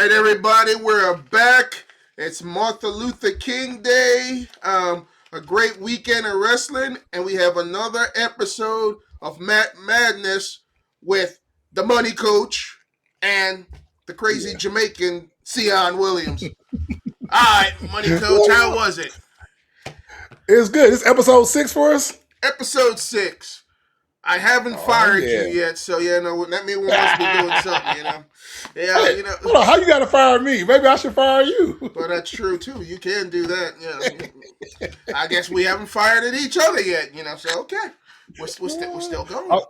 right, everybody, we're back. It's Martin Luther King Day. A great weekend of wrestling, and we have another episode of Matmadness with the Money Coach and the crazy Jamaican Sion Williams. All right, Money Coach, how was it? It's good. It's episode 6 for us. Episode 6. I haven't fired you yet, so that means we must be doing something, Hold on, how you got to fire me? Maybe I should fire you. But that's true too. You can do that. I guess we haven't fired at each other yet. So okay, we're still going.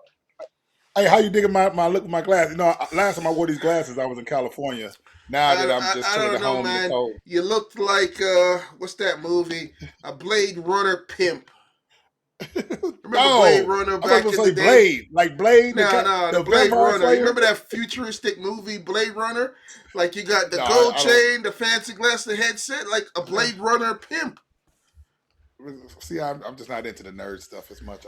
Hey, how you digging my look with my glasses? Last time I wore these glasses, I was in California. Now that I'm just chilling at home, man. You looked like what's that movie? A Blade Runner pimp. Remember Blade Runner back in the day? Blade. No, the Blade Runner. You remember that futuristic movie, Blade Runner? Like you got the gold chain, the fancy glass, the headset, like a Blade Runner pimp. See, I'm just not into the nerd stuff as much.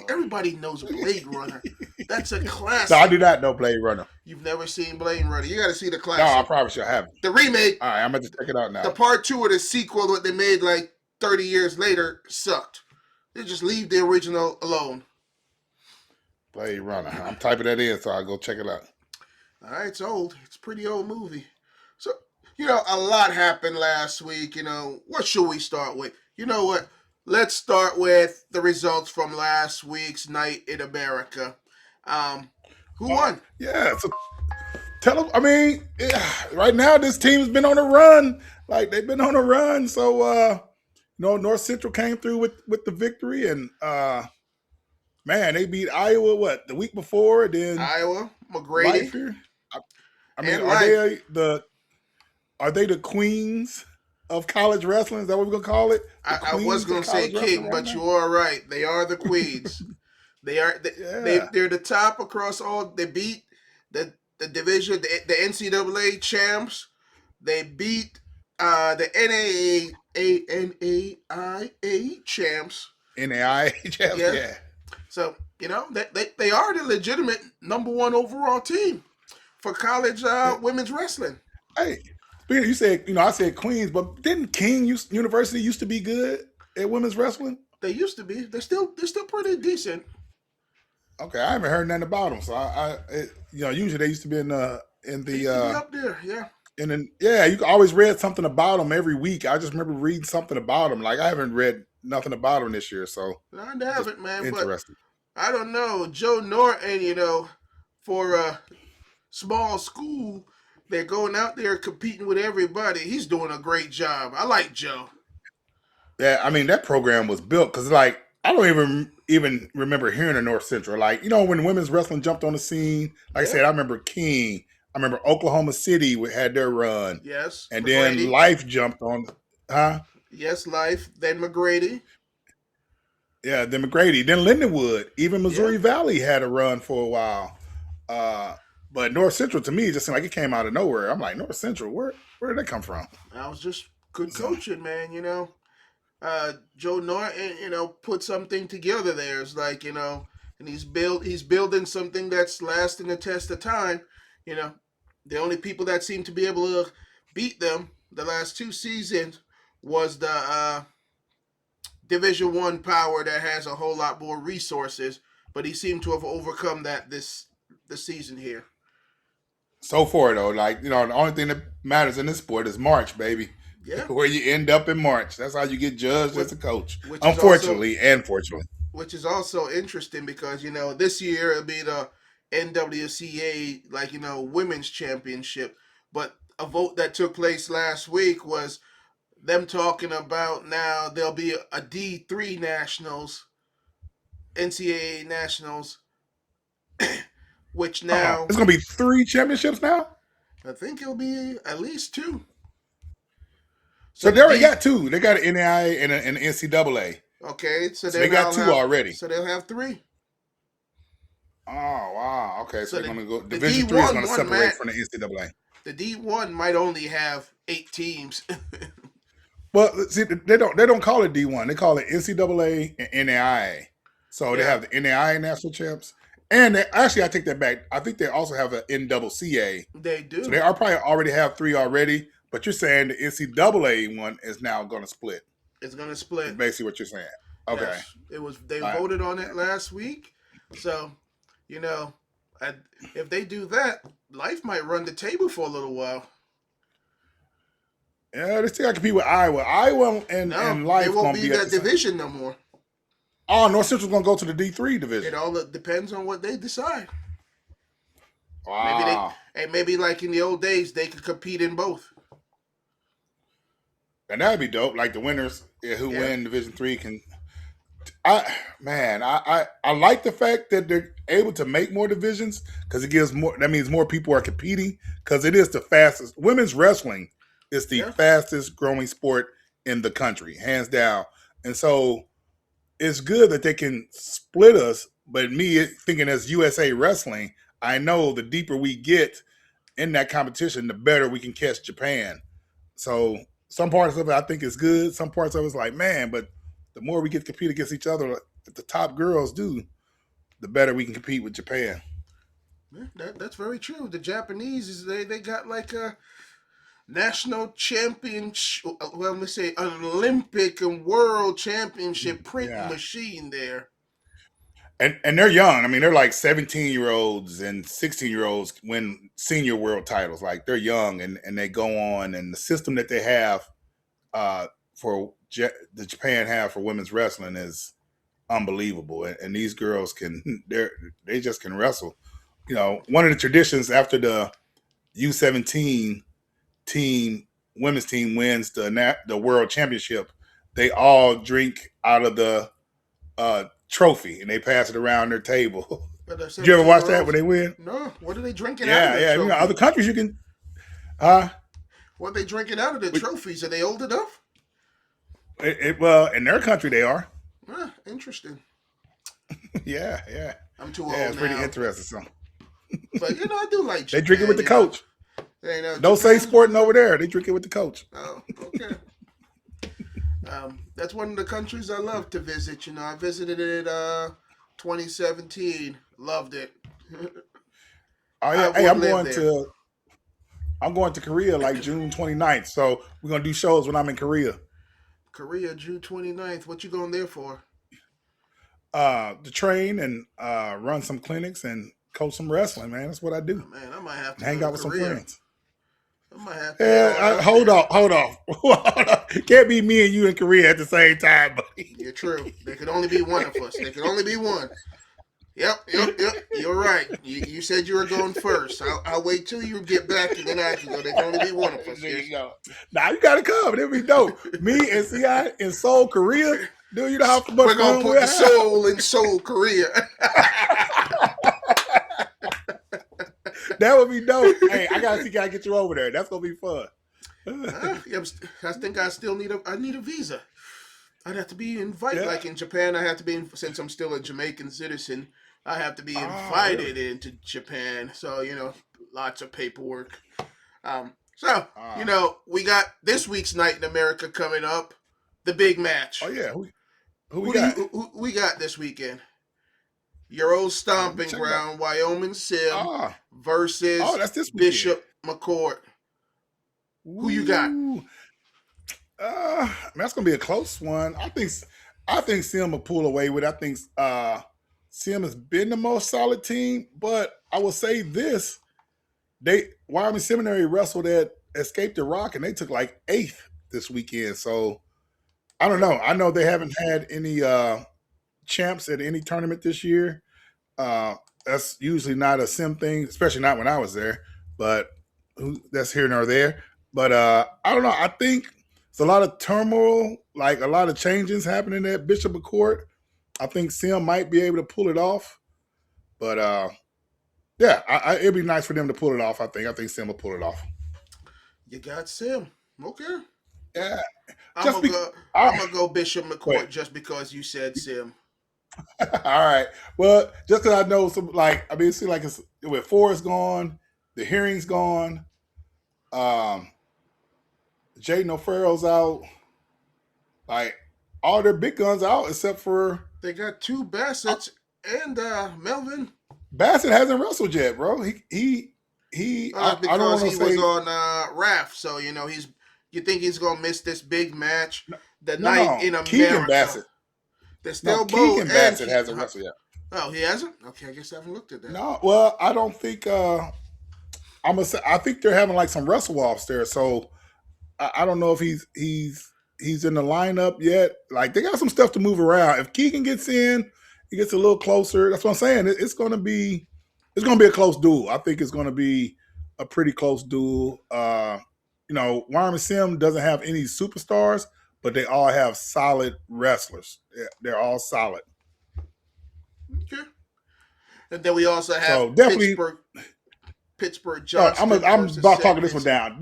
Everybody knows Blade Runner. That's a classic. No, I do not know Blade Runner. You've never seen Blade Runner. You got to see the classic. No, I probably should have. The remake. All right, I'm going to check it out now. The part 2 of the sequel that they made like 30 years later sucked. They just leave the original alone. Blade Runner. I'm typing that in, so I'll go check it out. All right, it's old. It's a pretty old movie. So, a lot happened last week. What should we start with? You know what? Let's start with the results from last week's Night in America. Who won? Yeah, so right now this team's been on a run. Like, they've been on a run, so... North Central came through with the victory, and man, they beat Iowa the week before. Then Iowa, McGrady. Are they the queens of college wrestling? Is that what we're gonna call it? I was gonna say king, but you are right. They are the queens. They're the top across all. They beat the division, the NCAA champs. They beat the NAIA champs. NAIA champs, yeah. So, they are the legitimate number 1 overall team for college women's wrestling. Hey, you said, I said Queens, but didn't King University used to be good at women's wrestling? They used to be. They're still pretty decent. Okay, I haven't heard nothing about them. So usually they used to be in the up there, yeah. And then, you always read something about them every week. I just remember reading something about them. Like, I haven't read nothing about them this year, so. I haven't, man. Interesting. But I don't know. Joe Norton, for a small school, they're going out there competing with everybody. He's doing a great job. I like Joe. Yeah, that program was built because, like, I don't even remember hearing of North Central. Like, when women's wrestling jumped on the scene, like I said, I remember King. I remember Oklahoma City had their run. Yes. And McGrady. then Life jumped on. Huh? Yes, Life. Then McGrady. Yeah, then McGrady. Then Lindenwood. Even Missouri Valley had a run for a while. But North Central, to me, just seemed like it came out of nowhere. I'm like, North Central, where did that come from? That was just good coaching, man, Joe Norton, put something together there. It's like, and he's building something that's lasting the test of time, The only people that seem to be able to beat them the last 2 seasons was the Division I power that has a whole lot more resources, but he seemed to have overcome that this season here. So far, though, like, the only thing that matters in this sport is March, baby. Yeah. Where you end up in March. That's how you get judged as a coach. Unfortunately and fortunately. Which is also interesting because, this year it'll be the NWCA, women's championship. But a vote that took place last week was them talking about now there'll be a D3 nationals, NCAA nationals, which now... It's going to be 3 championships now? I think it'll be at least 2. So they already got 2. They got an NAIA and an NCAA. Okay, so they got 2 already. So they'll have 3. Oh, wow. Okay, so they're going to go. Division 3 is going to separate from the NCAA. The D1 might only have 8 teams. Well, see, they don't call it D1. They call it NCAA and NAIA. So they have the NAIA national champs And actually, I take that back. I think they also have an NCCA, They so do. they are probably already have three already. But you're saying the NCAA one is now going to split. It's gonna Is split. basically what you're saying. Okay. Yes, it was. They All right. voted on it last week, so you know, I, if they do that, life might run the table for a little while. Yeah, they still got to compete with Iowa. Iowa No, and they Life won't going to be be in at the that same. division no more. Oh, North Central's going to go to the D3 It division. all depends on what they decide. Maybe they, Wow. hey, maybe like in the old days, they could compete in both. And that'd be dope. Like the winners who Yeah, win Division Three can. I like the fact that they're able to make more divisions because it gives more. That means more people are competing because it is the fastest. Women's wrestling is the yeah, fastest growing sport in the country, hands down. And so it's good that they can split us. But me thinking as USA Wrestling, I know the deeper we get in that competition, the better we can catch Japan. So some parts of it I think is good. Some parts of it's like, man, but the more we get to compete against each other, like the top girls do, the better we can compete with Japan. yeah. That's very true. The Japanese is they got like a national championship. Well, let me say an Olympic and world championship printing Yeah. machine there. And they're young. I mean, they're like 17-year-olds and 16-year-olds win senior world titles. Like they're young and they go on and the system that they have for the Japan have for women's wrestling is unbelievable. And these girls they just can wrestle. You know, one of the traditions after the U17 team women's team wins the world championship, they all drink out of the trophy and they pass it around their table. But the Did you ever watch 17-year that when olds, they win? no, what are they drinking out of Yeah, the yeah. You know, other trophy? countries you can. Uh, What are they drinking out of the trophies? Are they old enough? well, in their country they are. Interesting. Yeah, yeah, I'm too yeah. old It's pretty now, interesting. So but I do like they drink it with Japan. the coach. Don't say Japan's. sporting over there. They drink it with the coach. Oh, okay. That's one of the countries I love to visit. I visited it 2017. Loved it. Oh I yeah. Hey, would live there. I'm going to Korea like June 29th. So we're gonna do shows when I'm in Korea. Korea, June 29th. What you going there for? To train and run some clinics and coach some wrestling, man. That's what I do. Oh, man, I might have And to go hang to out with some Korea. friends. I might have to head Yeah, on out hold there. on, hold on. Can't be me and you in Korea at the same time, buddy. You're true. There could only be one of us. There could only be one. Yep. You're right. You said you were going first. I'll wait till you get back and then I can go. There can only be one of us. There Yes. you go. Now you gotta come. It'll be dope. Me and CI in Seoul, Korea. Dude, you know how much We're gonna fun put we'll the have. soul in Seoul, Korea. That would be dope. Hey, I gotta get you over there. That's gonna be fun. Yeah, I think I still need a visa. I'd have to be invited. Yeah. Like in Japan, I have to be since I'm still a Jamaican citizen. I have to be Oh, really? invited into Japan. So lots of paperwork. So Ah. we got this week's Night in America coming up, the big match. Oh yeah. Who we Who do got? who we got this weekend? Your old Let me stomping check it out. ground, Wyoming Sim Ah. Oh, versus that's this weekend. Bishop McCourt. Who you got? Ooh. That's gonna be a close one. I think Sim will pull away with it. I think Sim has been the most solid team, but I will say this: they Wyoming Seminary wrestled at Escape the Rock, and they took like eighth this weekend. So I don't know. I know they haven't had any champs at any tournament this year. Uh, that's usually not a Sim thing, especially not when I was there. But that's here nor there. But I don't know. I think it's a lot of turmoil, like a lot of changes happening at Bishop McCourt. I think Sim might be able to pull it off. But yeah, it'd be nice for them to pull it off. I think Sim will pull it off. You got Sim. Okay. Yeah, I'm just gonna be. go. All I'm right, gonna go Bishop go ahead. McCourt just because you said Sim. All right. Well, just because I know some, like, I mean, it seems like it's with Forrest gone, the hearing's gone, um, Jaden O'Farrell's out, like all their big guns out except for They got two uh, Bassett's and Melvin. Bassett hasn't wrestled yet, bro. He. Well, that's I don't because want to he was say on RAF, so he's. You think he's gonna miss this big match, the no, night no. in Keegan America? Bassett. There's No, still Bo Keegan and Bassett hasn't wrestled yet. Oh, he hasn't. Okay, I guess I haven't looked at that. No, well, I don't think. I'm gonna say I think they're having like some wrestle offs there, so I don't know if he's in the lineup yet. Like they got some stuff to move around. If Keegan gets in, he gets a little closer. That's what I'm saying. It's gonna be a close duel. I think it's gonna be a pretty close duel. Wyman Sim doesn't have any superstars, but they all have solid wrestlers. They're all solid. Okay. And then we also have So definitely, Pittsburgh I'm Johnston versus about St. talking this one Vincent. down.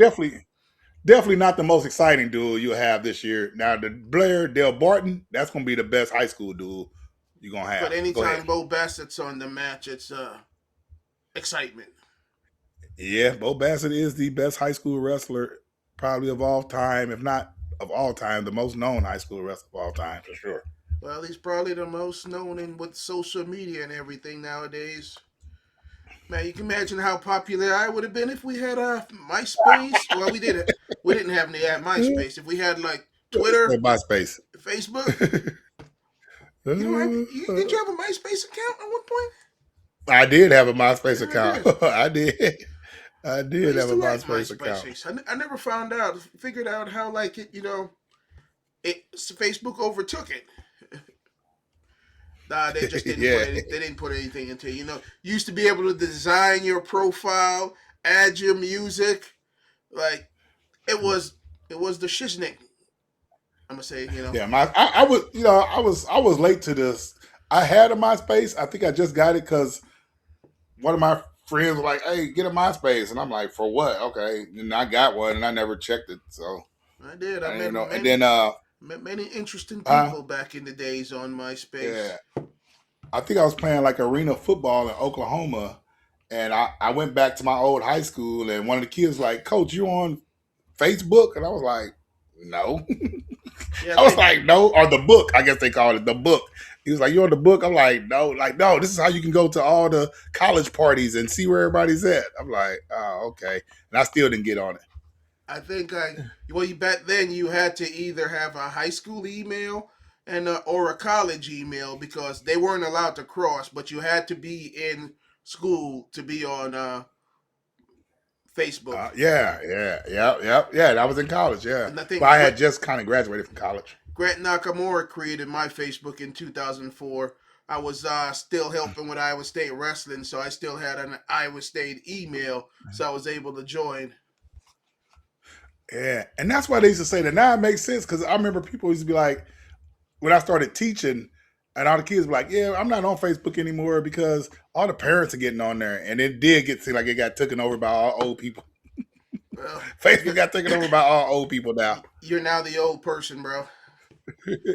Definitely not the most exciting duel you'll have this year. Now, the Blair Dale Barton, that's going to be the best high school duel you're going to But have. Go anytime ahead. Bo Bassett's on the match, it's excitement. Yeah, Bo Bassett is the best high school wrestler probably of all time, if not of all time, the most known high school wrestler of all time, for sure. Well, he's probably the most known in with social media and everything nowadays. Man, you can imagine how popular I would have been if we had MySpace. Well, we didn't. We didn't have any at MySpace. If we had like Or Twitter, MySpace. Facebook. You don't have. Did you have a MySpace account at one point? I did have a MySpace Yeah, I account. did. I did. I I did used have to a like MySpace account. MySpace. I never figured out how like Facebook overtook it. Nah, they just didn't Yeah. they didn't put anything into it. You used to be able to design your profile, add your music, like it was the shiznick. I'm gonna say. Yeah, I was late to this. I had a MySpace. I think I just got it because one of my friends was like, "Hey, get a MySpace," and I'm like, "For what?" Okay, and I got one, and I never checked it, so I did. I I met didn't know. And many then, met many interesting uh, people back in the days on MySpace. yeah, I think I was playing like arena football in Oklahoma, and I went back to my old high school, and one of the kids was like, "Coach, you on Facebook?" And I was like, "No." Yeah, I was they like, no, or the book. I guess they called it the book. He was like, you on the book? I'm like, no, this is how you can go to all the college parties and see where everybody's at. I'm like, oh, okay. And I still didn't get on it. I think back then you had to either have a high school email and or a college email because they weren't allowed to cross, but you had to be in school to be on Facebook. Yeah. I was in college, yeah. And I But think I had just kind of graduated from college. Grant Nakamura created my Facebook in 2004. I was still helping with Iowa State wrestling, so I still had an Iowa State email, so I was able to join. Yeah. And that's why they used to say that. Now it makes sense because I remember people used to be like, when I started teaching, and all the kids were like, yeah, I'm not on Facebook anymore because all the parents are getting on there. And it did get seem like it got taken over by all old people. Well, Facebook you're got taken over by all old people now. you're now the old person, bro.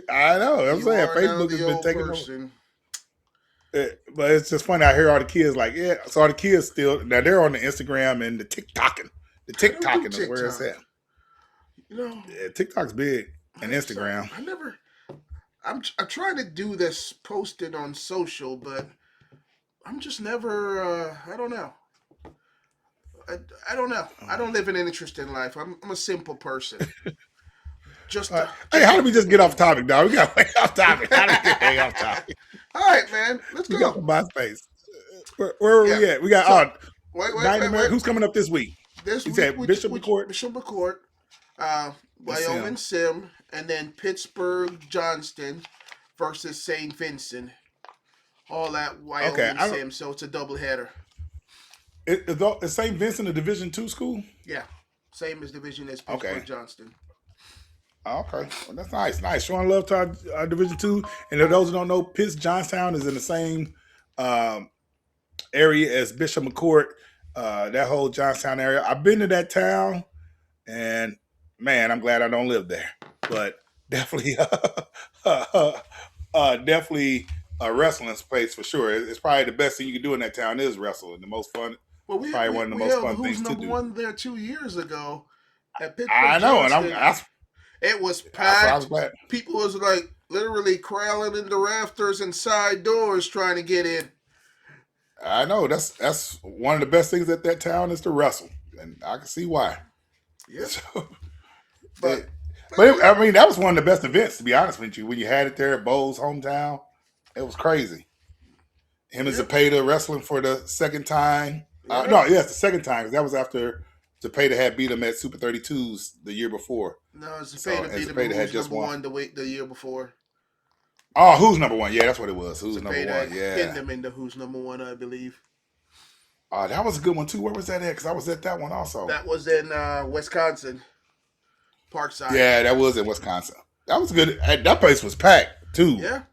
I know. I'm You saying are now Facebook has the been old taken over. person. But it's just funny. I hear all the kids like, yeah. So all the kids still now they're on the Instagram and the TikToking. The I don't do TikToking is where it's TikTok. at. You know, Yeah, TikTok's big and so Instagram. I never. I'm trying to do this posted on social, but I'm just never. I don't know. I don't know. I don't live an interesting life. I'm a simple person. Just All right. a Hey, just how a. did we just get off topic, dog? We got way off topic. How did we get way off topic? All right, man. Let's We got go. from MySpace. Where are Yeah. we at? We got So Dynamite. wait. Who's coming up this week? This You week, said Bishop McCourt Bishop McCourt, and Sim. Wyoming Sim, and then Pittsburgh Johnston versus St. Vincent. All at Okay, Wyoming Sim, so it's a doubleheader. is St. Vincent a Division II school? Yeah, same as division as Okay. Pittsburgh Johnston. Okay, well, that's nice. Nice. Showing love to our Division Two. And if those who don't know, Pitts Johnstown is in the same um, area as Bishop McCourt. That whole Johnstown area. I've been to that town, and man, I'm glad I don't live there. But definitely, definitely a wrestling place for sure. It's probably the best thing you can do in that town is wrestle, and the most fun. Well, It's probably one of the we most held fun Who's things to Number do. One there 2 years ago at Pittsburgh I know, and Johnston. that's It was why I was packed. glad. People was like literally crawling in the rafters and side doors trying to get in. I know that's one of the best things at that town is to wrestle, and I can see why. Yeah, So, but it, but but yeah, I mean, that was one of the best events, to be honest with you. When you had it there at Bo's hometown, it was crazy. Him and yeah, Zepeda wrestling for the second time. yeah. No, yes, the second time, 'cause that was after Zepeda had beat him at Super 32s the year before. No, So, Zepeda and beat him. Zepeda had Who's just number won. one the year before? Oh, who's number one? Yeah, that's what it was. Who's number Zepeda one? had pinned Yeah. him into who's number one, I believe. That was a good one too. Where was that at? Because I was at that one also. That was in Wisconsin, Parkside. Yeah, that was in Wisconsin. That was good. That place was packed too. Yeah.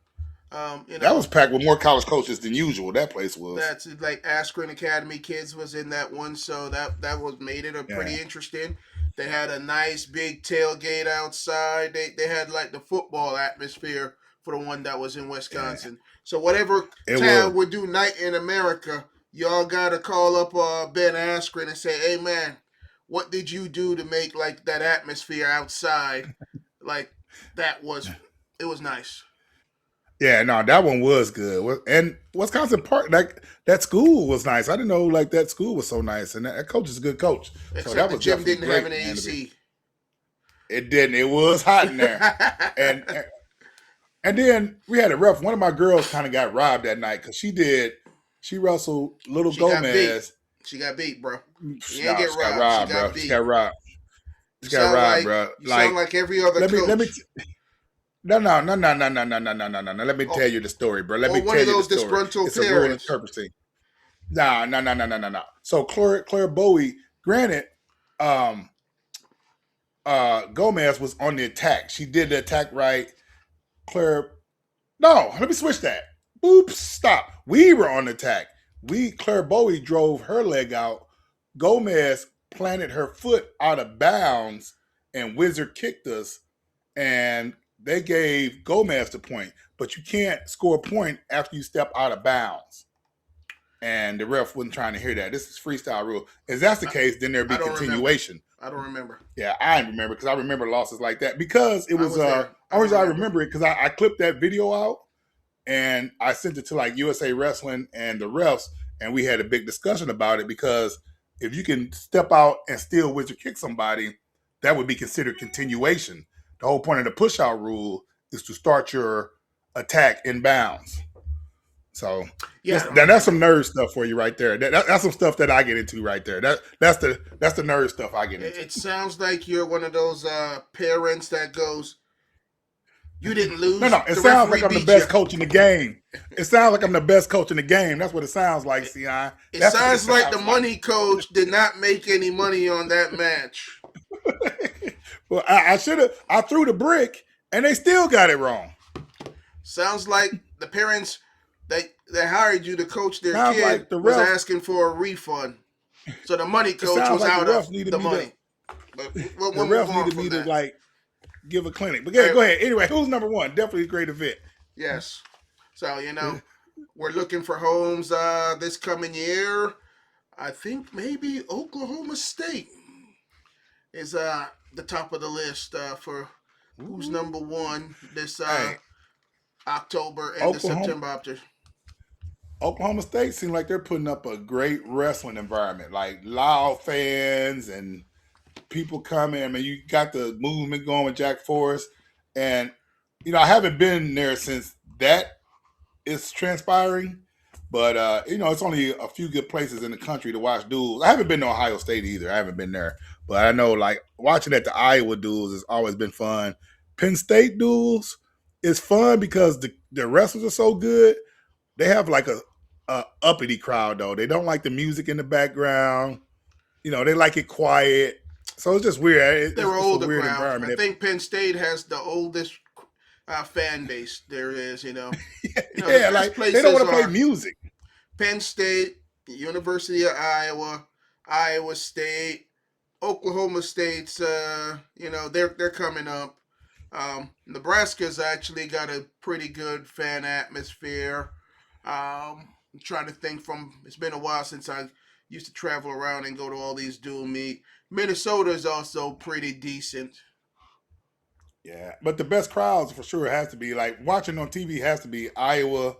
You That was know, packed with more college coaches than usual. That place was. that's like Askren Academy kids was in that one, so that was made it a pretty Yeah. interesting. They had a nice big tailgate outside. They had like the football atmosphere for the one that was in Yeah. Wisconsin. So whatever It was. town would do night in America, y'all gotta call up Ben Askren and say, "Hey man, what did you do to make like that atmosphere outside? Like that was it was nice." Yeah, no, that one was good. And Wisconsin Park, like that school was nice. I didn't know like that school was so nice, and that coach is a good coach. So Except that the was gym definitely didn't have great, an man. AC. It didn't. It was hot in there, and and then we had a rough. One of my girls kind of got robbed that night because she wrestled Little She got beat. Gomez. She got beat, bro. She didn't No, get she got robbed. She robbed, bro. got She beat. got robbed. You She got sound robbed, like bro. you sound Like like every other let me coach, no, no, no, no, no, no, no, no, no, no, no, no. Let me or, tell you the story, bro. Let or me one tell of you the those story. disgruntled It's a rule parents. interpreting. No, no, no, no, no, no, no. So Claire Bowie, granted, um, Gomez was on the attack. She did the attack right. Claire, no, let me switch that. Oops, stop. We were on the attack. Claire Bowie drove her leg out. Gomez planted her foot out of bounds, and Wizard kicked us, and they gave Gomez the point. But you can't score a point after you step out of bounds. And the ref wasn't trying to hear that. This is freestyle rule. If that's the I, case, then there'd I be don't remember. continuation. I don't remember. Yeah, I remember because I remember losses like that because it I was was there. I only don't reason I remember. remember it because I clipped that video out and I sent it to like USA Wrestling and the refs, and we had a big discussion about it because if you can step out and still wizard kick somebody, that would be considered continuation. The whole point of the push out rule is to start your attack in bounds. So Yeah, I don't that's some remember. nerd stuff for you right there. That's some stuff that I get into right there. That's the nerd stuff I get into. It sounds like you're one of those parents that goes, "You didn't lose. No. It The sounds like referee I'm the beat you." best coach in the game. It sounds like I'm the best coach in the game. That's what it sounds like, It, Ci. it That's what it sounds like the sounds like. money coach did not make any money on that match. Well, I should have. I threw the brick, and they still got it wrong. Sounds like the parents that hired you to coach their Sounds kid like the was ref. asking for a refund. So the money It coach sounds was like the out of ref needed the me to. money. But The we'll move ref on needed from me to that. like give a clinic. But All yeah, right, go ahead. Anyway, who's number one? Definitely a great event. yes. So we're looking for homes this coming year. I think maybe Oklahoma State is the top of the list for who's Ooh. number one this Hey, October and the Oklahoma. September after. Oklahoma State seems like they're putting up a great wrestling environment, like loud fans and people coming. I mean, you got the movement going with Jack Forrest, and I haven't been there since that is transpiring. But it's only a few good places in the country to watch duels. I haven't been to Ohio State either. I haven't been there, but I know like watching at the Iowa duels has always been fun. Penn State duels is fun because the wrestlers are so good. They have like a uppity crowd though. They don't like the music in the background. They like it quiet. So it's just weird. They're an It's a older weird crowd. I environment. think Penn State has the oldest fan base there is. The Yeah, best like they don't places want to play are music. Penn State, University of Iowa, Iowa State, Oklahoma State's. They're coming up. Nebraska's actually got a pretty good fan atmosphere. I'm trying to think it's been a while since I used to travel around and go to all these dual meet. Minnesota is also pretty decent. Yeah, but the best crowds for sure has to be like watching on TV has to be Iowa,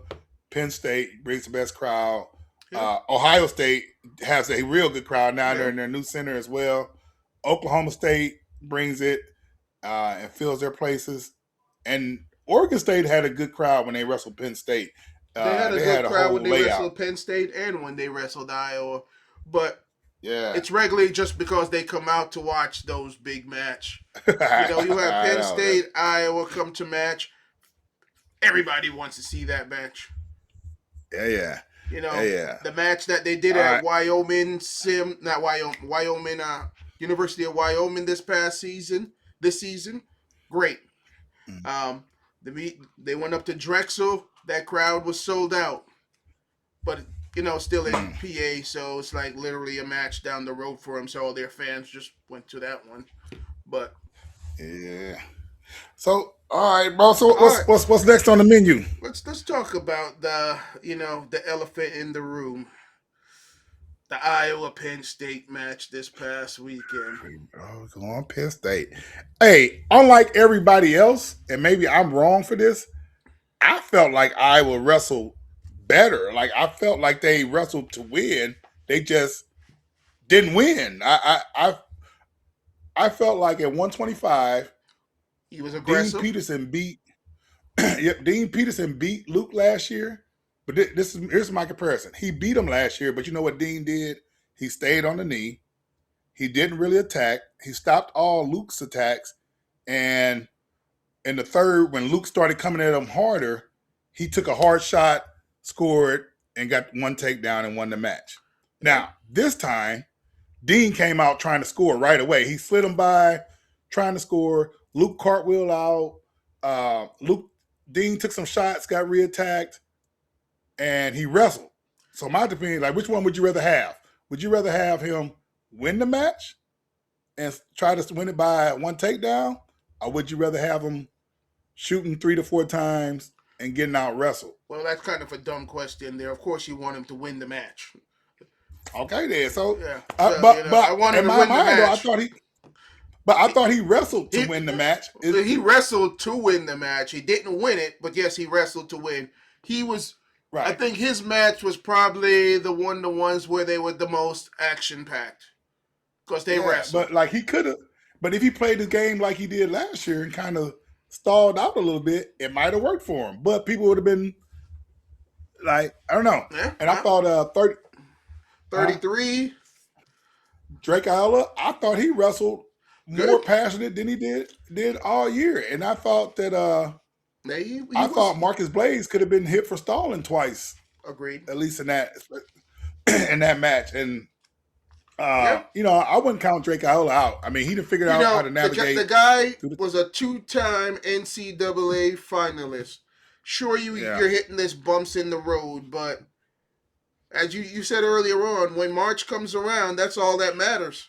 Penn State brings the best crowd. Yeah. Ohio State has a real good crowd now. They're Yeah. in their new center as well. Oklahoma State brings it and fills their places. And Oregon State had a good crowd when they wrestled Penn State. They had a They good had a crowd when whole they layout. wrestled Penn State and when they wrestled Iowa, but Yeah. it's regularly just because they come out to watch those big match. You have I Penn know. State, Iowa come to match. Everybody wants to see that match. Yeah, yeah. Yeah. The match that they did All at right. Wyoming not Wyoming, University of Wyoming this season, great. Mm. They went up to Drexel. That crowd was sold out, but still in Mm. PA, so it's like literally a match down the road for them. So all their fans just went to that one. But Yeah. So, all right, bro. So all right, what's next on the menu? let's talk about the elephant in the room, the Iowa Penn State match this past weekend. Oh, go on, Penn State. Hey, unlike everybody else, and maybe I'm wrong for this, I felt like Iowa wrestled better. Like I felt like they wrestled to win. They just didn't win. I felt like at 125, He was Dean aggressive. Peterson beat yep, Dean Peterson beat Luke last year. But here's my comparison. He beat him last year, but you know what Dean did? He stayed on the knee. He didn't really attack. He stopped all Luke's attacks. And in the third, when Luke started coming at him harder, he took a hard shot, scored, and got one takedown and won the match. Yeah. Now, this time, Dean came out trying to score right away. He slid him by, trying to score. Luke cartwheel out. Dean took some shots, got reattacked, and he wrestled. So my opinion, like, which one would you rather have? Would you rather have him win the match and try to win it by one takedown, or would you rather have him shooting 3 to 4 times and getting out wrestled? Well, that's kind of a dumb question there. Of course, you want him to win the match. Okay, then. So, Yeah. but I wanted in to my win the mind, though, match. I thought he wrestled to win the match. He wrestled to win the match. He didn't win it, but yes, he wrestled to win. He was. Right. I think his match was probably the ones where they were the most action packed because they wrestled. But like he could have. But if he played the game like he did last year and kind of stalled out a little bit, it might have worked for him. But people would have been like, I don't know. Yeah. And I thought 33. Drake Iola, I thought he wrestled more Good. passionate than he did all year. And I thought that I thought Marcus Blaze could have been hit for stalling twice. Agreed. At least in that match. And Yeah. I wouldn't count Drake Iola out. I mean, he done figured out how to navigate. The guy was a 2-time NCAA finalist. Sure, you're hitting this bumps in the road, but as you said earlier on, when March comes around, that's all that matters.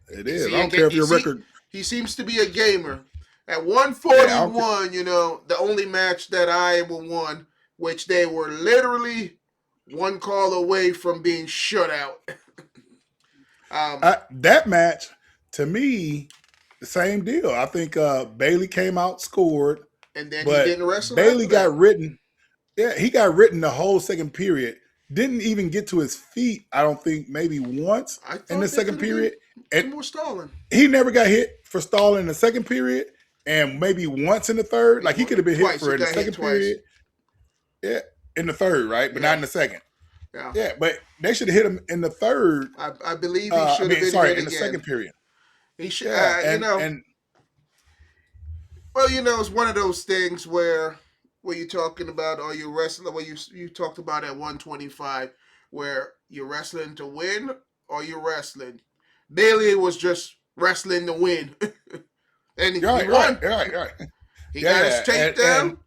It is. I don't care if your record. He seems to be a gamer. At 141, the only match that Iowa won, which they were literally one call away from being shut out. That match, to me, the same deal. I think Bailey came out, scored, and then he didn't wrestle. Bailey got written. Yeah, he got written the whole second period. Didn't even get to his feet, I don't think, maybe once in the second period. And more stalling. He never got hit for stalling in the second period, and maybe once in the third. Like he could have been hit for in the second period. Yeah, in the third, right? But not in the second. Yeah, but they should have hit him in the third. I believe he should have been hit in the second period. He should, well, it's one of those things where you're talking about, or you're wrestling, where you talked about at 125, where you're wrestling to win or you're wrestling. Bailey was just wrestling to win, and he won. Right. He got his takedown.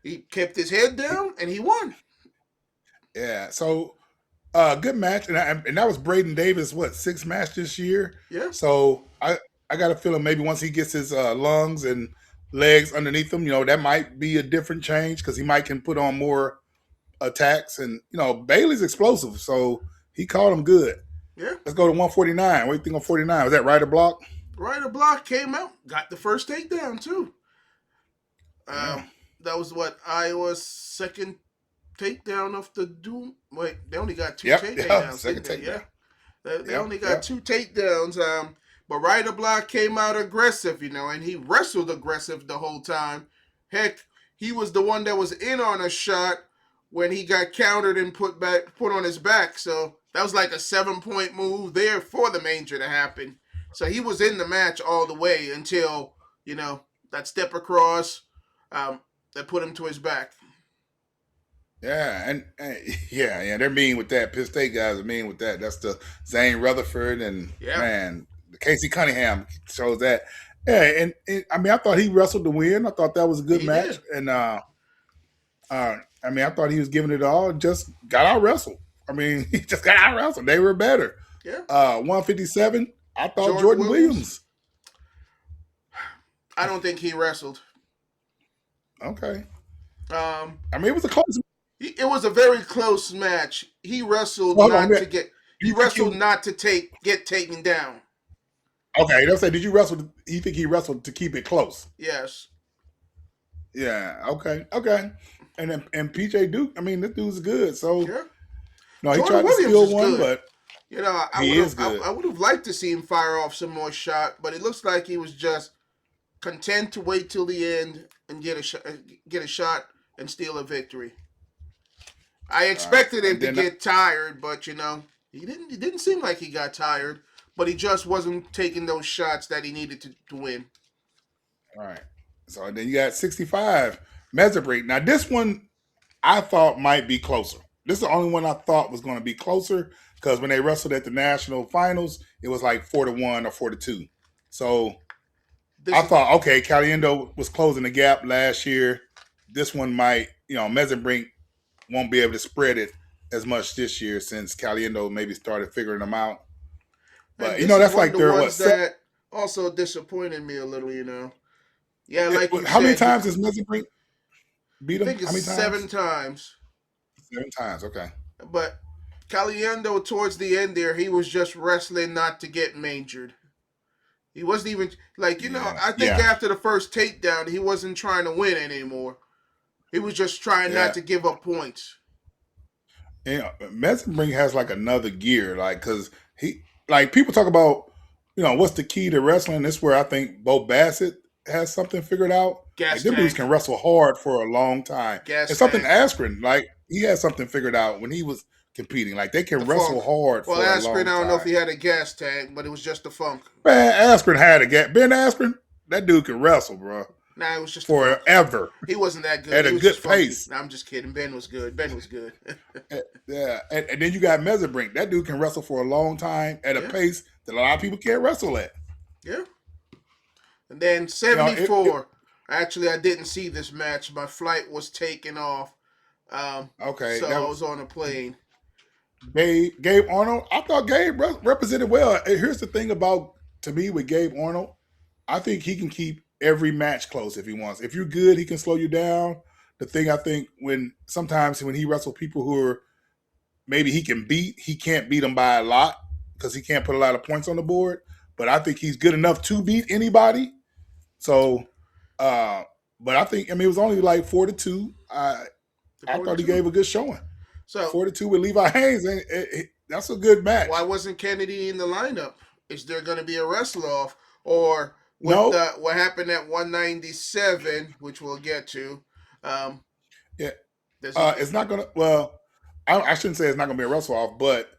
He kept his head down, and he won. Yeah, so good match, and that was Braden Davis' 6th match this year. Yeah. So I got a feeling maybe once he gets his lungs and legs underneath him, that might be a different change because he might can put on more attacks, and Bailey's explosive, so he caught him good. Yeah. Let's go to 149. What do you think on 49? Was that Ryder Block? Ryder Block came out, got the first takedown too. That was Iowa's second takedown of the doom. Wait, they only got two Yep. Yep. takedowns, Second didn't they? takedown. Yeah, they Yep. only got Yep. two takedowns. But Ryder Block came out aggressive, and he wrestled aggressive the whole time. Heck, he was the one that was in on a shot when he got countered and put on his back. So that was like a 7 point move there for the Manger to happen. So he was in the match all the way until that step across um, that put him to his back. Yeah, and yeah, they're mean with that. Penn State guys are mean with that. That's the Zane Rutherford and Yeah, man, Casey Cunningham shows that. Yeah, and I mean, I thought he wrestled to win. I thought that was a good he match, did. and I mean, I thought he was giving it all. Just got out wrestled. I mean, he just got out wrestled. They were better. Yeah, 157. I thought Jordan Jordan Williams. Williams. I don't think he wrestled. Okay. Um, I mean, it was a close. it was a very close match. He wrestled Hold on, not man. to get. Do He you think wrestled not to get taken down. Okay, they'll say, did you wrestle? You think he wrestled to keep it close? Yes. Yeah. Okay. And then and PJ Duke. I mean, this dude's good. So Yeah. no, he Jordan tried to Williams steal is one, good. but I he would is have. good. I would have liked to see him fire off some more shot, but it looks like he was just content to wait till the end and get a shot and steal a victory. I All right, expected him and to then get tired, but he didn't. It didn't seem like he got tired, but he just wasn't taking those shots that he needed to win. all right. So then you got 65 Mesobrink. Now this one I thought might be closer. This is the only one I thought was going to be closer because when they wrestled at the national finals, it was like 4-1 or 4-2. So This I is thought, okay, Caliendo was closing the gap last year. This one might, Mesenbrink won't be able to spread it as much this year since Caliendo maybe started figuring them out. and But this is that's one of like the their ones that also disappointed me a little. Yeah, like you how many said, times has Mesenbrink I beat him? think How it's many seven times? times. 7 times. Okay. But Caliendo, towards the end there, he was just wrestling not to get mangered. He wasn't even Yeah. I think Yeah. after the first takedown, he wasn't trying to win anymore. He was just trying not Yeah. to give up points. Mesenbrink has like another gear, like because he like people talk about, what's the key to wrestling. This is where I think Bo Bassett has something figured out. Like Gas them dudes tank. can wrestle hard for a long time. Gas And something tank. Askren, like he had something figured out when he was competing. Like they The can wrestle funk. hard Well, for a Askren, long I don't know if time. he had a gas tank, but it was just the funk. Man, Askren had a gap. Ben Askren, that dude can wrestle, bro, Nah, it was just the funk. forever He wasn't that good. at He a was just good funky. pace. Nah, I'm just kidding. Ben was good. Ben was good. Yeah, and then you got Mesenbrink. That dude can wrestle for a long time at a Yeah. pace that a lot of people can't wrestle at. Yeah. And then You know, it 74. Actually, I didn't see this match. My flight was taken off. okay. So That I was was on a plane. Gabe Arnold. I thought Gabe represented well. And here's the thing about to me with Gabe Arnold. I think he can keep every match close if he wants. If you're good, he can slow you down. The thing I think sometimes when he wrestles people who are maybe he can't beat them by a lot because he can't put a lot of points on the board. But I think he's good enough to beat anybody. So, uh, but I mean, it was only like 4-2. The I thought he 42. gave a good showing. So 4-2 with Levi Haynes, and that's a good why match. wasn't Kennedy in the lineup? Is there going to be a wrestle off? Or with No, what happened at 197, which we'll get to, um, yeah, does he? it's not gonna. Well, I shouldn't say it's not gonna be a wrestle off, but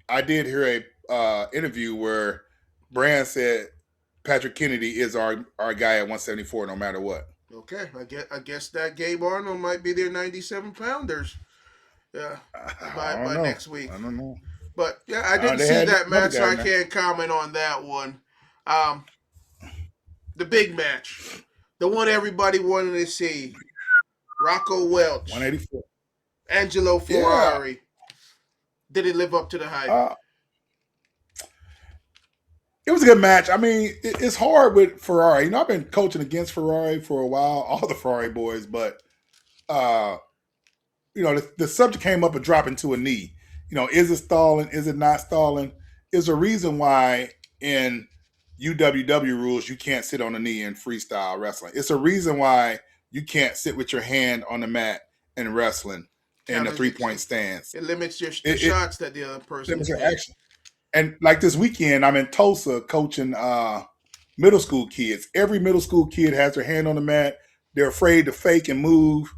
I did hear a interview where Brand said Patrick Kennedy is our guy at 174 no matter what. Okay, I guess that Gabe Arnold might be their 97 pounders. Yeah, I by don't know. next week. I don't know. But yeah, I didn't They see had that another match, so guy I in there. can't comment on that one. Um, the big match, the one everybody wanted to see, Rocco Welch, 184. Angelo Yeah. Ferrari. Did it live up to the hype? Uh, it was a good match. I mean, it's hard with Ferrari. I've been coaching against Ferrari for a while, all the Ferrari boys, but uh, the subject came up of dropping to a knee. Is it stalling? Is it not stalling? Is a reason why in UWW rules you can't sit on a knee in freestyle wrestling. It's a reason why you can't sit with your hand on the mat in wrestling. in the Counters 3-point stance. it limits the It shots that the other person limits your take. action. And like this weekend, I'm in Tulsa coaching middle school kids. Every middle school kid has their hand on the mat. They're afraid to fake and move.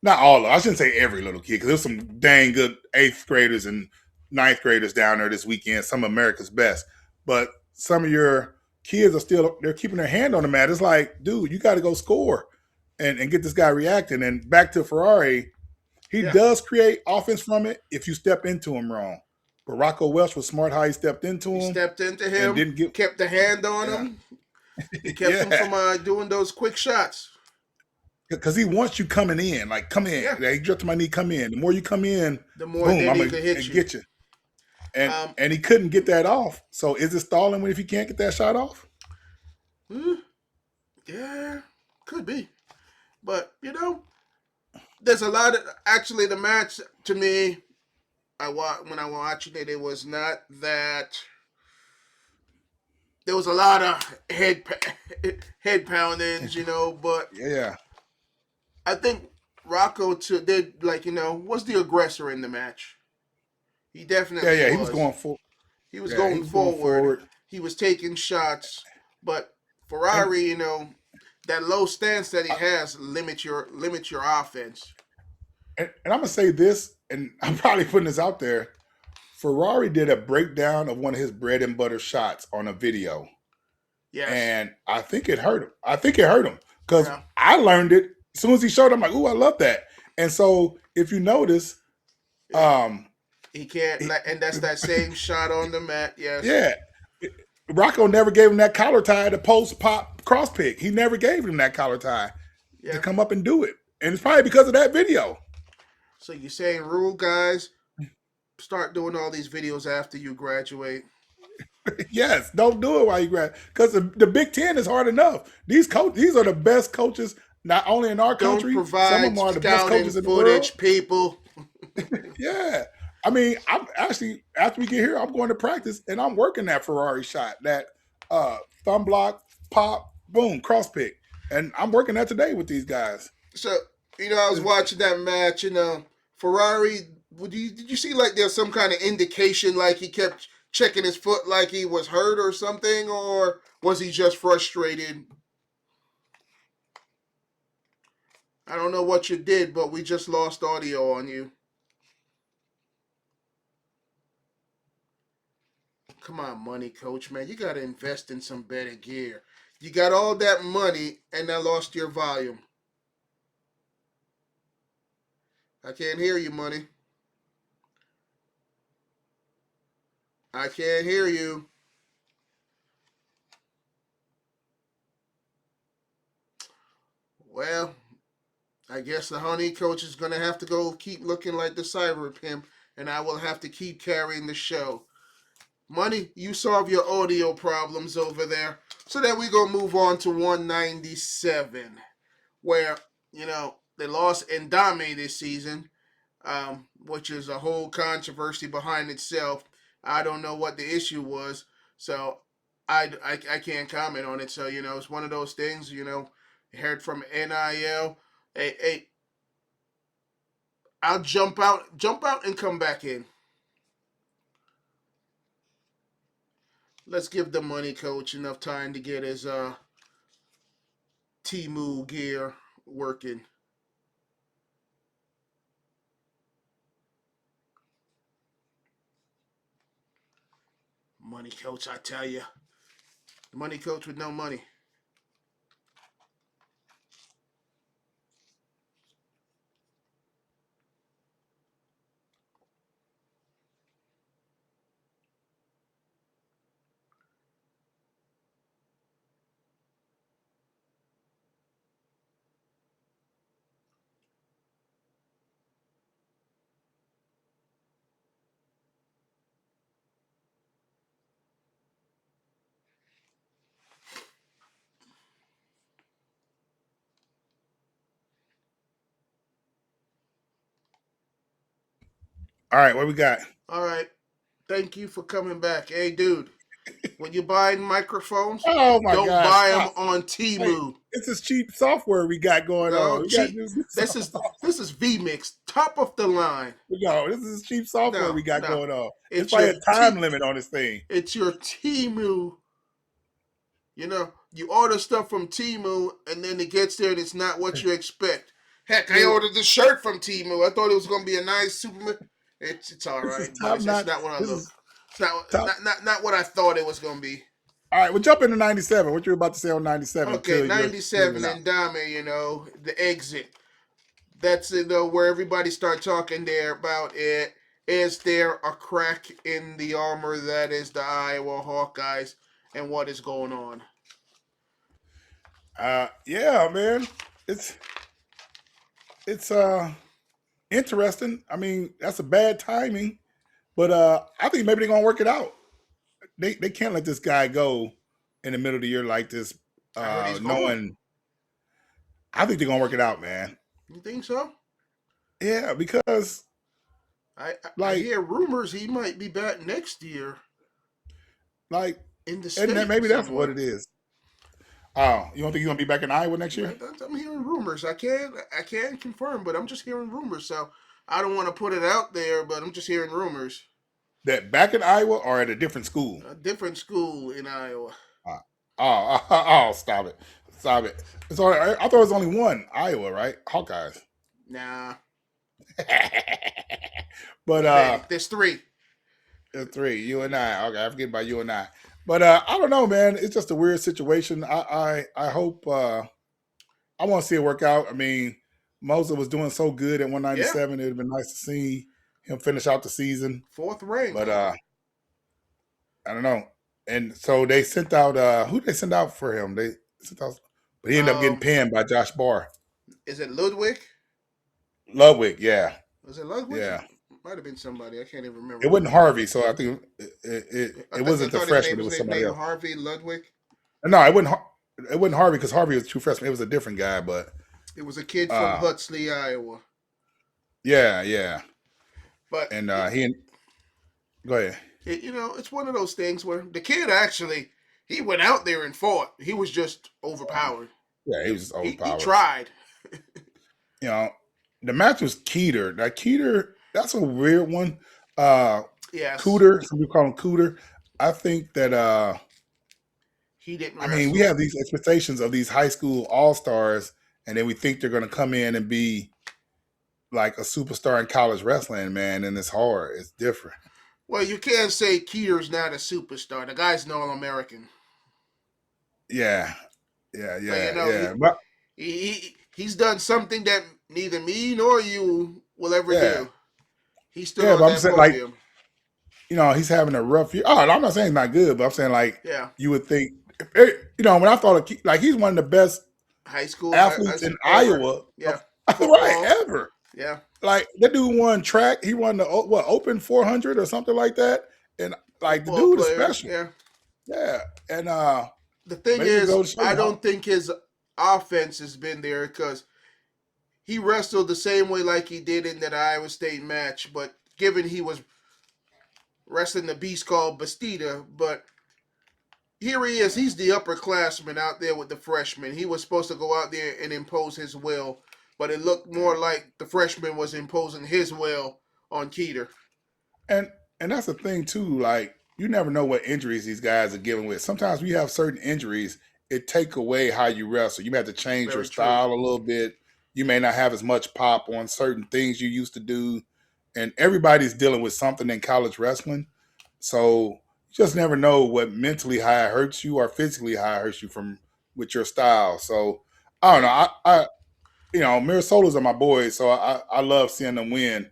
Not all of them. I shouldn't say every little kid, because there's some dang good 8th graders and 9th graders down there this weekend, some of America's best. But some of your kids are still, they're keeping their hand on the mat. It's like, dude, you got to go score and get this guy reacting. And back to Ferrari, he Yeah. does create offense from it if you step into him wrong. But Rocco Welch was smart how he stepped into He him. stepped into and him, didn't get, kept the hand on yeah. him. He kept him from doing those quick shots. Because he wants you coming in. Like, come in. Yeah. He dropped to my knee, come in. The more you come in, The more boom, then I'm he going could to hit you. get you. And he couldn't get that off. So is it stalling if he can't get that shot off? Yeah, could be. But, there's a lot of, actually, the match, to me, when I watched it, it was not that, there was a lot of head poundings, but Yeah. I think Rocco did, was the aggressor in the match. He definitely Yeah, was. he was going for. He was Yeah, going he was going forward. forward. He was taking shots, but Ferrari, that low stance that he has limits your offense. And I'm going to say this, and I'm probably putting this out there. Ferrari did a breakdown of one of his bread and butter shots on a video. Yes. And I think it hurt him. Because Yeah. I learned it as soon as he showed it. I'm like, ooh, I love that. And so if you notice, he can't, and that's that same shot on the mat. Yes. Yeah. Rocco never gave him that collar tie to post pop cross pick. He never gave him that collar tie to come up and do it. And it's probably because of that video. So you're saying, rule guys, start doing all these videos after you graduate. Yes, don't do it while you graduate. Because the Big Ten is hard enough. These are the best coaches, not only in our country, Don't provide some of them are the best coaches in the world. footage, people. Yeah. I mean, I'm actually, after we get here, I'm going to practice and I'm working that Ferrari shot, that thumb block, pop, boom, cross pick. And I'm working that today with these guys. So, I was watching that match, Ferrari, did you see like there's some kind of indication like he kept checking his foot like he was hurt or something, or was he just frustrated? I don't know what you did, but we just lost audio on you. Come on, money coach, man. You got to invest in some better gear. You got all that money and now lost your volume. I can't hear you, money. I can't hear you. Well, I guess the honey coach is going to have to go keep looking like the cyber pimp, and I will have to keep carrying the show. Money, you solve your audio problems over there. So then we going to move on to 197, where, they lost Ndame this season, which is a whole controversy behind itself. I don't know what the issue was, so I can't comment on it. So, it's one of those things, heard from NIL. Hey, I'll jump out and come back in. Let's give the money coach enough time to get his Temu gear working. Money coach, I tell you. Money coach with no money. All right, what we got? All right. Thank you for coming back. Hey, dude, when you're buying microphones, Oh my don't God! buy Stop. them on Temu. It's this cheap software we got going No, on. We cheap. got This is vMix. top of the line. No, this is cheap software No, we got no. going on. It's It's probably your a time limit on this thing. it's your Timu. You know, you order stuff from Timu and then it gets there and it's not what you expect. Heck, I Dude, ordered this shirt from Timu. I thought it was gonna be a nice Superman. It's all this is right, but top it's notch. not what I This look. is It's not top. not what I thought it was gonna be. All right, we'll jump into 97. What you're about to say on 97 Okay, until you're screaming 97 out. and Dame, you know, the exit. That's where everybody start talking there about it. Is there a crack in the armor that is the Iowa Hawkeyes and what is going on? Yeah, man. It's it's interesting. I mean, that's a bad timing, but I think maybe they're gonna work it out. They can't let this guy go in the middle of the year like this, I heard he's going. knowing I think they're gonna work it out, man. You think so? Yeah, because I like hear rumors he might be back next year like in the and that state maybe that's what somewhere. it is. Oh, you don't think he's gonna be back in Iowa next year? I'm hearing rumors. I can't confirm, but I'm just hearing rumors. So I don't want to put it out there, but I'm just hearing rumors. That back in Iowa or at a different school? A different school in Iowa. Uh, oh, stop it. Stop it. It's only, I thought it was only one Iowa, right? Hawkeyes. Nah, But there's three. three, you and I. Okay, I forget about you and I. But I don't know, man. It's just a weird situation. I hope I want to see it work out. I mean, Moser was doing so good at Yeah, 197. It'd have been nice to see him finish out the season. fourth ring. But I don't know. And so they sent out who they sent out for him? They sent out, but he ended up getting Um, pinned by Josh Barr. is it Ludwig? Ludwig, yeah. Was it Ludwig? Yeah. Might have been somebody. I can't even remember It who wasn't it was. Harvey, so I think it I wasn't the thought his name freshman, it was was somebody named else. Harvey Ludwig. No, it wasn't Harvey because Harvey was a true freshman. It was a different guy, but It was a kid from uh Huxley, Iowa. yeah. But And go ahead. it's one of those things where the kid actually he went out there and fought. He was just overpowered. Yeah, he was just He overpowered. tried. You know, the match was Keeter. Now Keeter, that's a weird one. Yes, Cooter, some people call him Cooter. I think that he didn't I mean, we wrestle. have these expectations of these high school all stars, and then we think they're going to come in and be like a superstar in college wrestling, man. And it's hard. It's different. Well, you can't say Keeter's not a superstar. The guy's an All-American. Yeah, But yeah. But he's done something that neither me nor you will ever yeah, do. He stood yeah. on But I'm that saying, like, podium. he's having a rough year. Oh, I'm not saying he's not good, but I'm saying, like, Yeah, you would think, when I thought of, like, he's one of the best high school athletes in ever. Iowa Yeah, of right football. ever. Yeah, Like that dude won track. He won the open 400 or something like that. And like the football dude is player. special. Yeah. Yeah. And The thing maybe it is, goes to show I you how. don't think his offense has been there because he wrestled the same way like he did in that Iowa State match. But given he was wrestling the beast called Bastida, but here he is. He's the upperclassman out there with the freshmen. He was supposed to go out there and impose his will, but it looked more like the freshman was imposing his will on Keeter. And that's the thing too. Like you never know what injuries these guys are dealing with. Sometimes we have certain injuries. It take away how you wrestle. You may have to change your Very true. style a little bit. You may not have as much pop on certain things you used to do. And everybody's dealing with something in college wrestling. So you just never know what mentally how it hurts you or physically how it hurts you from with your style. So I don't know. I Minnesota's are my boys, so I love seeing them win.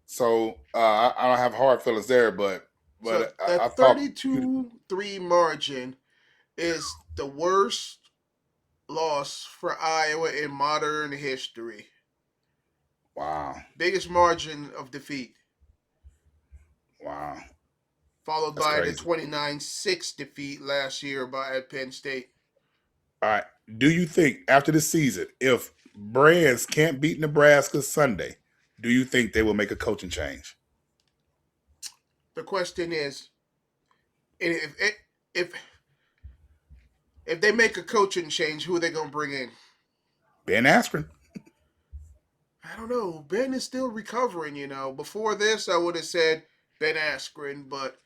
So I don't have hard feelings there, but So I that thought you 32-3 margin is the worst loss for Iowa in modern history. wow, Biggest margin of defeat, wow, followed that's by the crazy. 29-6 defeat last year at Penn State. All right, do you think after the season, if Brands can't beat Nebraska Sunday, do you think they will make a coaching change? The question is, if if they make a coaching change, who are they gonna bring in? Ben Askren. I don't know. Ben is still recovering. Before this, I would have said Ben Askren, but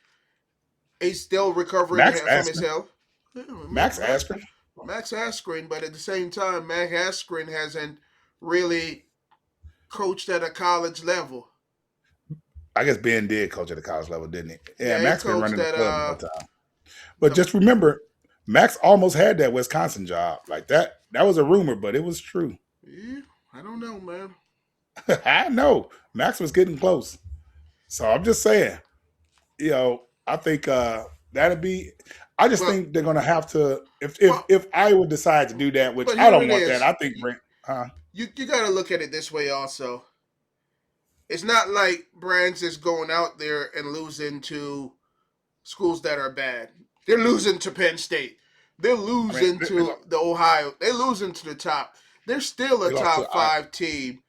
he's still recovering Max from his Askren. health. Max Askren. Max Askren, but at the same time, Max Askren hasn't really coached at a college level. I guess Ben did coach at the college level, didn't he? Yeah, Yeah, he Max been coached running the at club the whole time. But just remember, Max almost had that Wisconsin job. Like that. That was a rumor, but it was true. yeah, I don't know, man. I know. Max was getting close. So I'm just saying, I think that'd be. I just Well, think they're gonna have to well, if Iowa decide to do that, which but I here don't it want that. is. I think Brent, huh? You got to look at it this way also. It's not like Brands is going out there and losing to schools that are bad. They're losing to Penn State. They're I mean, losing to the Ohio. They're losing to the top. They're still a they lost to top five team.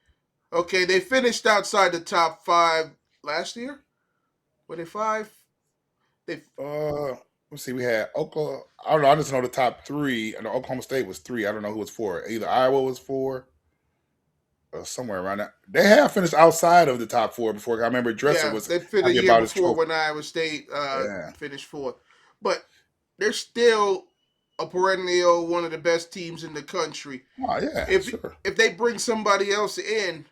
Okay, they finished outside the top five last year. Were they five? They let's see. We had Oklahoma. I don't know. I just know the top three. I know Oklahoma State was three. I don't know who was four. Either Iowa was four or somewhere around that. They have finished outside of the top four before. I remember Dresser yeah, was they fit a happy year about his before trophy. when Iowa State Yeah. finished fourth, but they're still a perennial one of the best teams in the country. Oh yeah, If sure. if they bring somebody else in,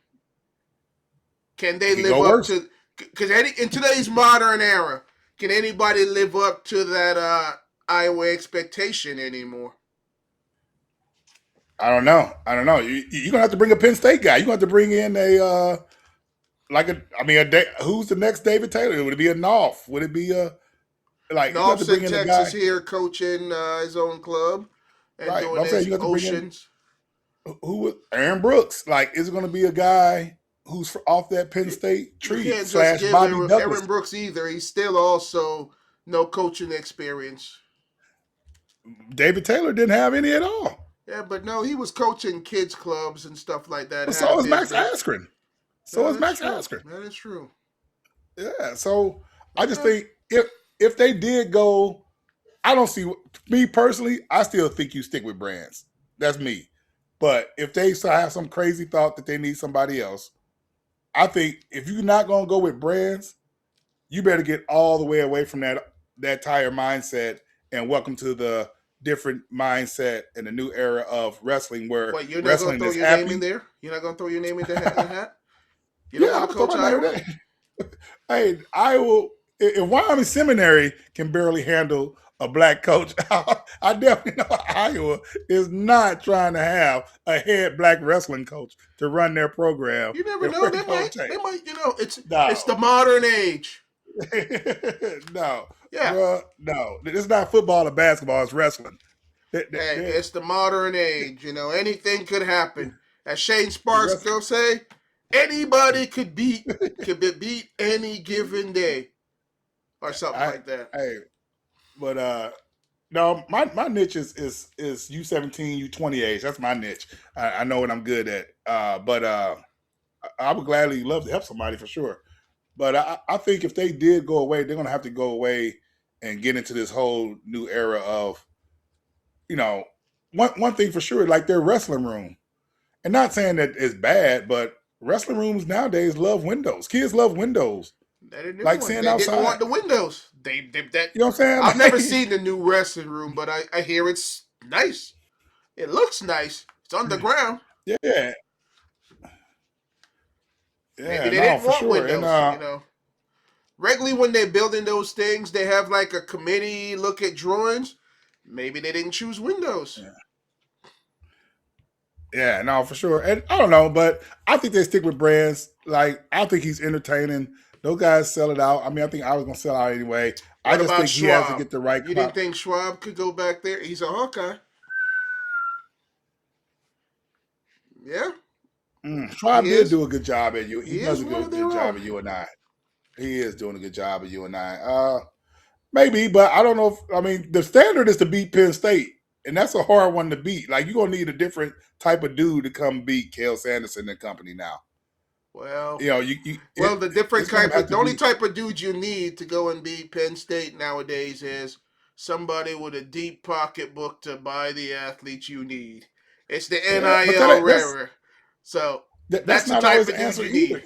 can they It could live go up worse. to? Because in today's modern era, can anybody live up to that Iowa expectation anymore? I don't know. I don't know. You're gonna have to bring a Penn State guy. You're gonna have to bring in a like a. I mean, who's the next David Taylor? Would it be a North? Would it be a like you got to North's bring in in a guy, Texas here coaching his own club and right? But doing I'm saying his you got to bring in oceans. Aaron Brooks. Like, is it going to be a guy who's off that Penn State You tree can't just slash give Bobby Douglas? Aaron Brooks either. He's still also no coaching experience. David Taylor didn't have any at all. Yeah, but no, he was coaching kids clubs and stuff like that. But Had a so is Max business. Askren. So Yeah, is that's Max true. Askren. That is true. Yeah. So I just Okay. think if they did go, I don't see me personally. I still think you stick with Brands. That's me. But if they have some crazy thought that they need somebody else, I think if you're not going to go with Brands, you better get all the way away from that tire mindset and welcome to the different mindset and the new era of wrestling where What, you're not gonna wrestling throw is your name in happy. there? You're not gonna throw your name in the hat? You don't Yeah, want I'm to gonna throw coach my name Iowa? there. Hey, I will. If Wyoming Seminary can barely handle a black coach, I definitely know Iowa is not trying to have a head black wrestling coach to run their program. You never And know. we're They going might. to take They might. It's no, it's the modern age. no, Yeah. bro, no. It's not football or basketball. It's wrestling. Hey, it's the modern age. Anything could happen. As Shane Sparks Wrestling. go say, anybody could be beat any given day, or something I, like that. hey, but no, my niche is U17, U20 age. That's my niche. I know what I'm good at. But I would gladly love to help somebody for sure. But I think if they did go away, they're gonna have to go away and get into this whole new era of, you know, one thing for sure, like their wrestling room. And not saying that it's bad, but wrestling rooms nowadays love windows. Kids love windows, That a new like one. seeing They didn't outside. want the windows. They that. You know what I'm I've saying? never seen the new wrestling room, but I hear it's nice. It looks nice. It's underground. Like, yeah, Maybe yeah, they no, didn't for want sure. And windows. Regularly, when they're building those things, they have like a committee look at drawings. Maybe they didn't choose windows. yeah, yeah, no, for sure. And I don't know, but I think they stick with Brands. Like, I think he's entertaining. Those guys sell it out. I mean, I think I was gonna sell out anyway. I What just about think he has to Schwab? get the right You didn't crowd. think Schwab could go back there? He's a Hawkeye. Yeah, Schwab he did is. do a good job at you. He He does is a one of good their job own. at you and I. He is doing a good job at you and I. Maybe, but I don't know. I mean, the standard is to beat Penn State, and that's a hard one to beat. Like, you're gonna need a different type of dude to come beat Kel Sanderson and company. Now, Well, the different it's gonna type have of to the only be. type of dude you need to go and beat Penn State nowadays is somebody with a deep pocketbook to buy the athletes you need. It's the Yeah, but NIL that's rare. So That's That's the not type always of the dude answer you either. need.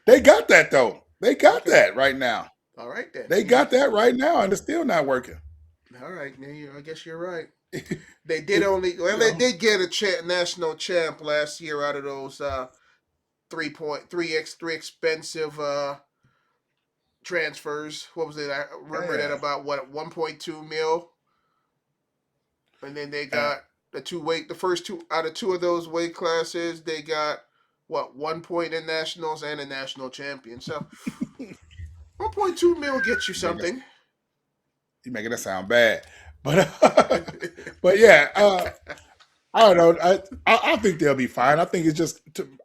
They got that though. They got Okay. that right now. All right then. They Yeah. got that right now, and it's still not working. All right. Yeah, I guess you're right. it, They did only well. you They know, did get a national champ last year out of those 3.3 expensive transfers. What was it? I remember that yeah. about what 1.2 mil, and then they Uh, got the first two out of two of those weight classes. They got what 1 point in nationals and a national champion. So 1.2 mil gets you you making that something. you making that sound bad, but but yeah, I don't know. I think they'll be fine. I think it's just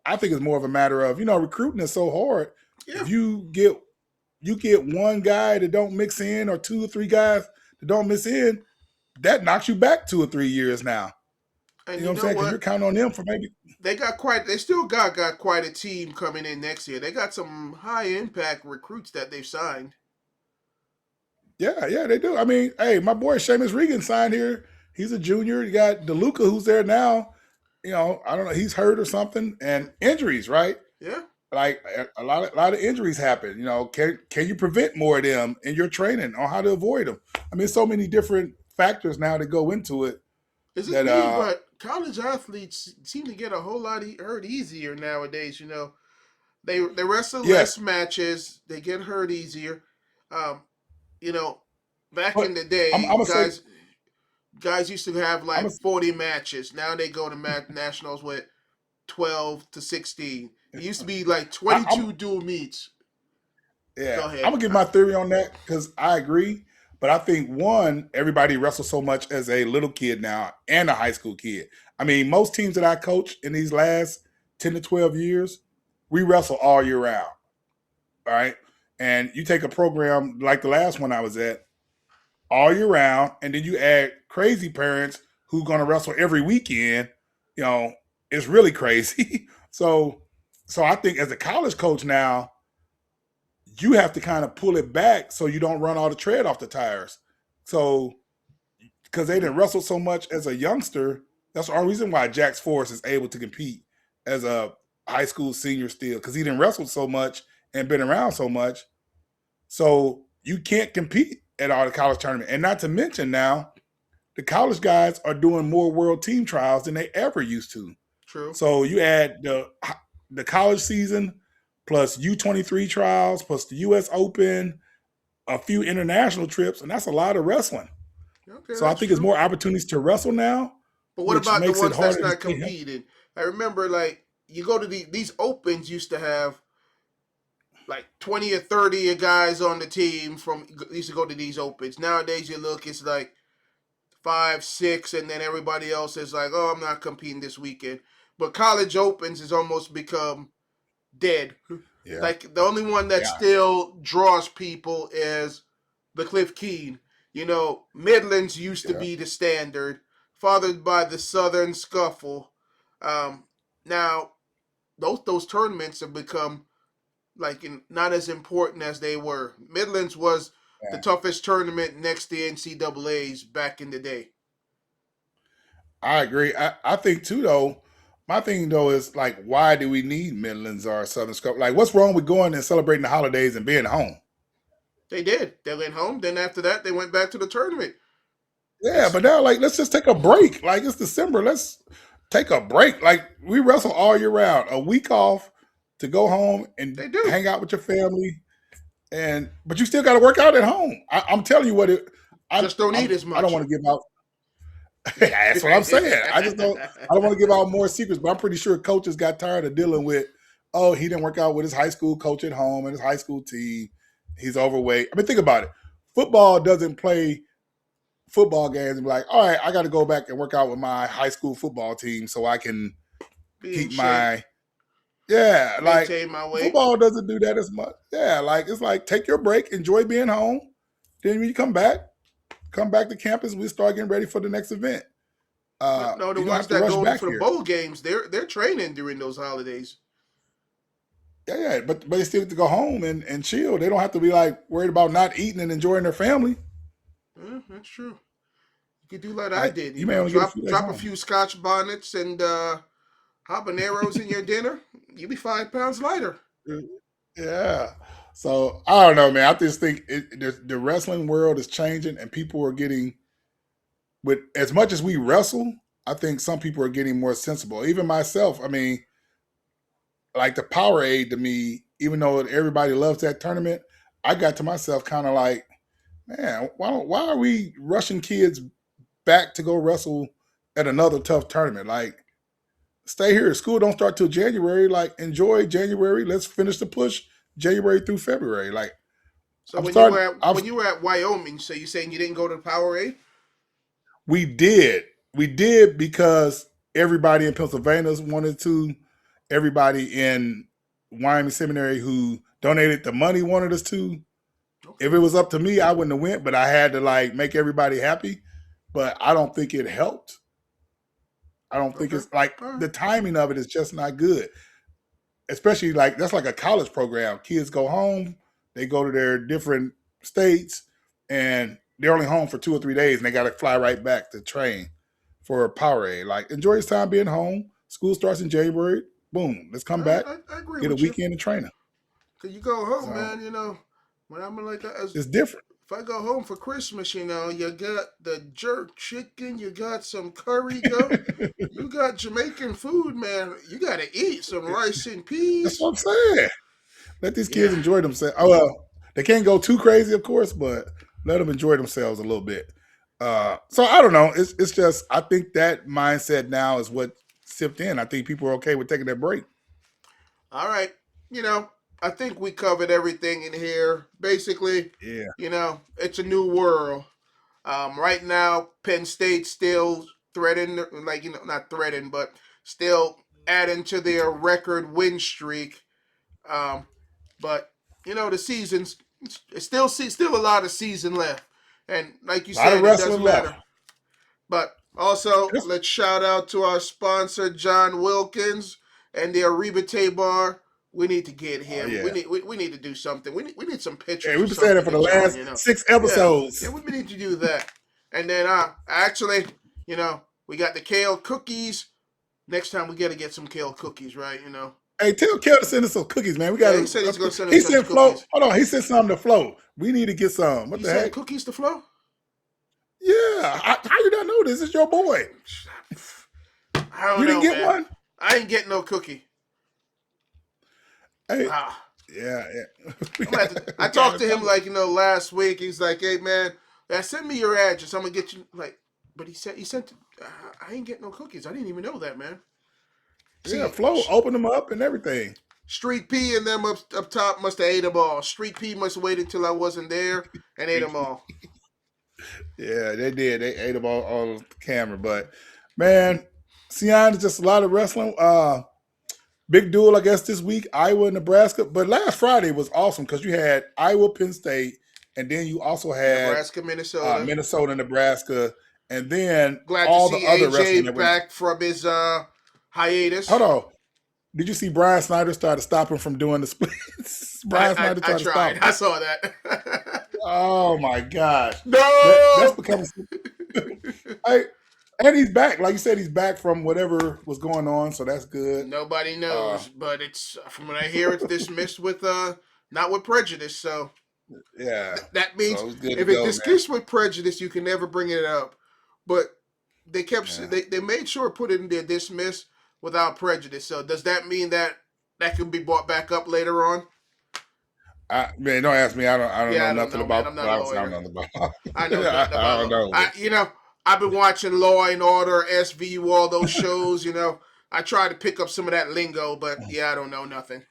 I think it's more of a matter of recruiting is so hard. Yeah, If you get one guy that don't mix in or two or three guys that don't mix in, that knocks you back 2 or 3 years now. You and know you what I'm know saying? Because you're what? counting on them for maybe. They still got quite a team coming in next year. They got some high impact recruits that they've signed. Yeah, yeah, they do. I mean, hey, my boy Seamus Regan signed here. He's a junior. You got DeLuca who's there now. I don't know. He's hurt or something, and injuries, right? Yeah. Like a lot of injuries happen. Can you prevent more of them in your training on how to avoid them? I mean, so many different factors now that go into it. Is it That me? But college athletes seem to get a whole lot hurt easier nowadays. They wrestle yes, less matches. They get hurt easier. Um, you know, back but in the I'm day, gonna say guys used to have I'm like gonna, 40 matches. Now they go to nationals with 12 to 16. It used to be like I'm 22 dual meets. Yeah, Go I'm ahead. gonna give my theory on that because I agree. But I think one, everybody wrestles so much as a little kid now and a high school kid. I mean, most teams that I coach in these last 10 to 12 years, we wrestle all year round. All right. And you take a program like the last one I was at all year round, and then you add crazy parents who gonna wrestle every weekend, you know, it's really crazy. So I think as a college coach now, you have to kind of pull it back so you don't run all the tread off the tires. So because they didn't wrestle so much as a youngster, that's the only reason why Jax Forrest is able to compete as a high school senior still, because he didn't wrestle so much and been around so much. So you can't compete at all the college tournament. And not to mention now, the college guys are doing more world team trials than they ever used to. True. So you add the college season plus U23 trials plus the US Open, a few international trips, and that's a lot of wrestling. Okay, So I that's think it's true. more opportunities to wrestle now, But what which about the makes it ones that's harder to not stay healthy. competing? I remember like you go to these opens used to have like 20 or 30 of guys on the team from used to go to these opens. Nowadays you look, it's like five, six, and then everybody else is like, oh, I'm not competing this weekend. But college opens has almost become dead. Yeah, Like the only one that yeah, still draws people is the Cliff Keen. Midlands used to yeah. be the standard, fathered by the Southern Scuffle. Um, Now those tournaments have become like not as important as they were. Midlands was the Yeah. toughest tournament next to NCAA's back in the day. I agree. I think too though. My thing though is like, why do we need Midlands or Southern Scope? Like, what's wrong with going and celebrating the holidays and being home? They did. They went home. Then after that, they went back to the tournament. Yeah, It's but now like let's just take a break. Like it's December. Let's take a break. Like we wrestle all year round. A week off to go home and they do. hang out with your family, and but you still got to work out at home. I'm telling you what it. Just don't eat as I don't much. want to give out. That's what I'm saying. I just don't. I don't want to give out more secrets, but I'm pretty sure coaches got tired of dealing with. Oh, he didn't work out with his high school coach at home and his high school team. He's overweight. I mean, think about it. Football doesn't play football games and be like, all right, I got to go back and work out with my high school football team so I can Be in keep shape, my like maintain my weight. football doesn't do that as much. Yeah, like it's like take your break, enjoy being home. Then when you come back to campus, we start getting ready for the next event. No, the You don't ones have to that rush go back for the here. bowl games, they're training during those holidays. Yeah, yeah, but they still get to go home and chill. They don't have to be like worried about not eating and enjoying their family. That's true. You could do like I Like did. you may only get a few days Drop a home. few Scotch bonnets and Habaneros in your dinner, you be 5 pounds lighter. Yeah. So I don't know, man. I just think the wrestling world is changing, and people are getting with as much as we wrestle. I think some people are getting more sensible. Even myself. I mean, like the Powerade to me, even though everybody loves that tournament, I got to myself kind of like, man, why are we rushing kids back to go wrestle at another tough tournament? Like, stay here. School don't start till January. Like, enjoy January. Let's finish the push January through February. Like, So I'm when you were starting. at when you were at Wyoming, so you saying you didn't go to Powerade? We did. We did because everybody in Pennsylvania wanted to. Everybody in Wyoming Seminary who donated the money wanted us to. If Okay, it was up to me, I wouldn't have went, but I had to like make everybody happy. But I don't think it helped. I don't think okay, it's like all right. the timing of it is just not good. Especially like that's like a college program. Kids go home, they go to their different states, and they're only home for 2 or 3 days, and they got to fly right back to train for Powerade. Like enjoy his time being home. School starts in January. Boom, let's come back, I agree get a with you. weekend of training. Cause you go home, So man. When I'm like, it's different. if I go home for Christmas, you got the jerk chicken, you got some curry goat, you got Jamaican food, man. You gotta eat some rice and That's peas. what I'm saying. Let these kids Yeah. enjoy themselves. Oh well, they can't go too crazy, of course, but let them enjoy themselves a little bit. So I don't know. It's just I think that mindset now is what sipped in. I think people are okay with taking that break. All right. You know, I think we covered everything in here. Basically, Yeah, it's a new world. Right now, Penn State still threatened, like not threatened, but still adding to their record win streak. Um, but the season's it's still a lot of season left, and like you a lot of said, it wrestling doesn't left. matter. But also, It's- let's shout out to our sponsor, John Wilkins, and the Aribate Bar. We need to get oh him. yeah, We need to do something. We need some yeah. pictures or We've been saying that something for of the John. last 6 episodes. Yeah, we need to do that. And then, actually, we got the kale cookies. Next time we got to get some kale cookies, right? Hey, tell Kel to send us some cookies, man. We got Yeah, he said he's gonna to. send He us some sent Flo. cookies. Hold on, he sent something to Flo. We need to get some. What He the sent heck? cookies to Flo. Yeah, how you not know this? It's your boy. I don't You didn't know, get man. one? I ain't getting no cookie. Hey, Ah, yeah, yeah. I'm gonna have to. I We got talked to to him tell him. like last week. He's like, "Hey man, send me your address. I'm gonna get you." Like, but he sent. I ain't getting no cookies. I didn't even know that, man. Yeah, See, Flo opened them up and everything. Street P and them up top must have ate them all. Street P must have waited till I wasn't there and ate them all. Yeah, they did. They ate them all on the camera. But man, Sion is just a lot of wrestling. Big duel, I guess, this week, Iowa and Nebraska. But last Friday was awesome because you had Iowa, Penn State, and then you also had Nebraska, Minnesota. Minnesota, Nebraska, and then Glad to all the see other AJ wrestling that went. back from his Hold hiatus. on. Did you see Brian Snyder try to stop him from doing the splits? Brian Snyder I tried to stop tried. him. I saw that. Oh my gosh, that's No. becoming. I, and he's back, like you said, he's back from whatever was going on, so that's good. Nobody Uh, knows, but it's from what I hear, it's dismissed with not with prejudice. So yeah, that means so it's good to if it's go, man. dismissed with prejudice, you can never bring it up. But Yeah. they made sure to put it in there dismissed without prejudice. So does that mean that can be brought back up later on? Man, don't ask me. I don't know Yeah, I don't nothing know, man. about I'm not a boxing. I don't lawyer. know nothing about. I know nothing I about don't law. know. I've been watching Law and Order, SVU, all those shows. I try to pick up some of that lingo, but yeah, I don't know nothing.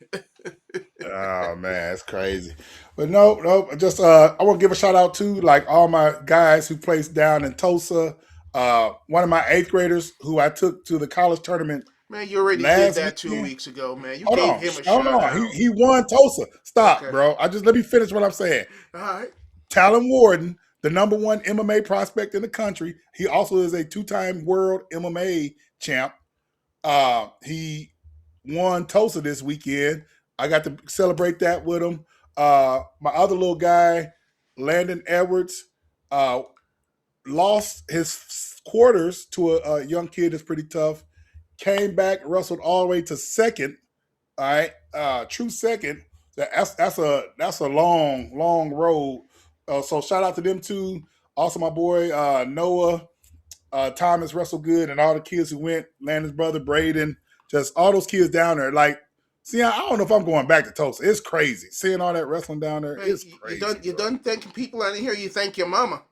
Oh man, it's crazy. But no, just I want to give a shout out to like all my guys who placed down in Tulsa. One of my eighth graders who I took to the college tournament Man, you already did last that two weekend. weeks ago, man. You Hold gave on, him a hold shout on. out. He won Tulsa. Stop, Okay. bro. I just let me finish what I'm saying. All right. Talon Warden, the number one MMA prospect in the country. He also is a two-time world MMA champ. He won Tulsa this weekend. I got to celebrate that with him. My other little guy, Landon Edwards, lost his quarters to a young kid that's pretty tough. came back, wrestled all the way to second. All right, true second. That's a long road. So shout out to them too. Also, my boy Noah, Thomas wrestled good, and all the kids who went. Landon's brother Braden, just all those kids down there. Like, see, I don't know if I'm going back to Tulsa. It's crazy seeing all that wrestling down there. Hey, It's crazy. you done thanking people out here. You thank your mama.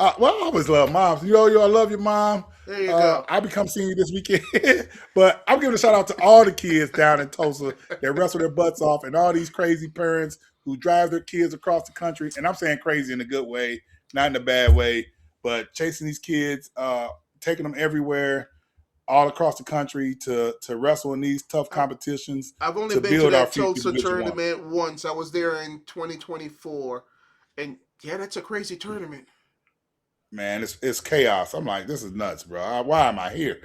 Well, I always love moms. Yo, I love your mom. There you go. I'll be come seeing you this weekend. But I'm giving a shout out to all the kids down in Tulsa that wrestle their butts off, and all these crazy parents who drive their kids across the country. And I'm saying crazy in a good way, not in a bad way, but chasing these kids, taking them everywhere, all across the country to wrestle in these tough competitions. I've only to been to build our that future Tulsa Division I. tournament once. I was there in 2024, and yeah, that's a crazy tournament. Man, it's chaos. I'm like, this is nuts, bro. Why am I here?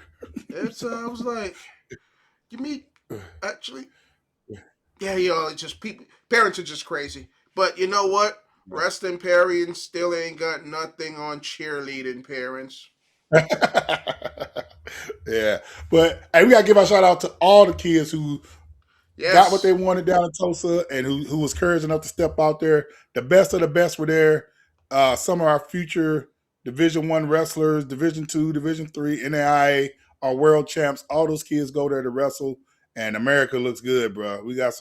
It's I was like, you meet actually, yeah, it's just people. Parents are just crazy. But you know what? Wrestling parents still ain't got nothing on cheerleading parents. Yeah, but hey, we gotta give a shout out to all the kids who got what Yes. they wanted down in Tulsa and who was courage enough to step out there. The best of the best were there. Some of our future Division I wrestlers, Division II, Division III, NAIA, our world champs. All those kids go there to wrestle, and America looks good, bro. We got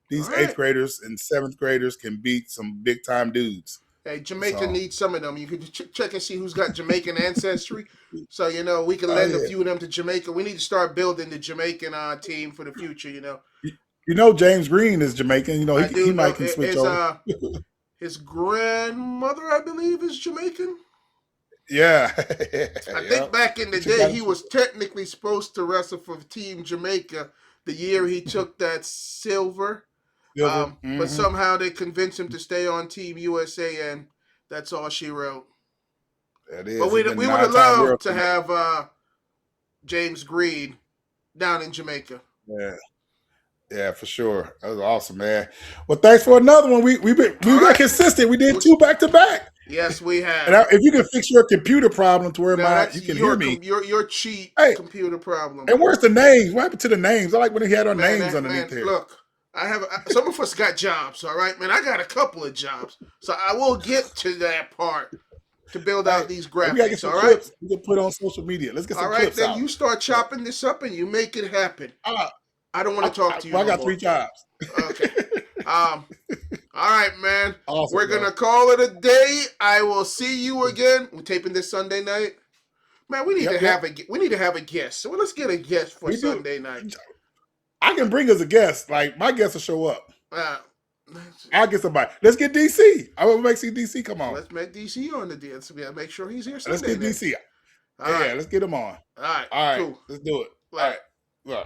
these All right. 8th graders and 7th graders can beat some big time dudes. Hey, Jamaica needs some of them. You can check and see who's got Jamaican ancestry. So, we can lend a few of them to Jamaica. We need to start building the Jamaican team for the future, James Green is Jamaican. He might can switch over. His grandmother, I believe, is Jamaican. Yeah. I think back in the day, he was technically supposed to wrestle for Team Jamaica the year he took that silver. But somehow they convinced him to stay on Team USA, and that's all she wrote. That is. But we would have loved to have James Green down in Jamaica. Yeah, for sure. That was awesome, man. Well, thanks for another one. We got consistent. We did 2 back to back. Yes, we have. And if you can fix your computer problem to where you can hear me. Your cheat computer problem. And where's the names? What happened to the names? I like when they had our names underneath here. Look, I have some of us got jobs, all right, man. I got a couple of jobs, so I will get to that part to build out these graphics. We gotta get some clips we can put on social media. Let's get some clips out. All right, then you start chopping this up and you make it happen. I don't want to talk to you. I got 3 jobs. Okay. All right, man. Awesome, We're gonna call it a day. I will see you again. We're taping this Sunday night. Man, we need to have a guest. So let's get a guest for Sunday night. I can bring us a guest. Like my guest will show up. I'll get somebody. Let's get DC. I will make DC come on. Let's make DC on the deal. So we gotta make sure he's here Sunday. Let's get DC. Let's get him on. All right. All right. Cool. Let's do it. All right.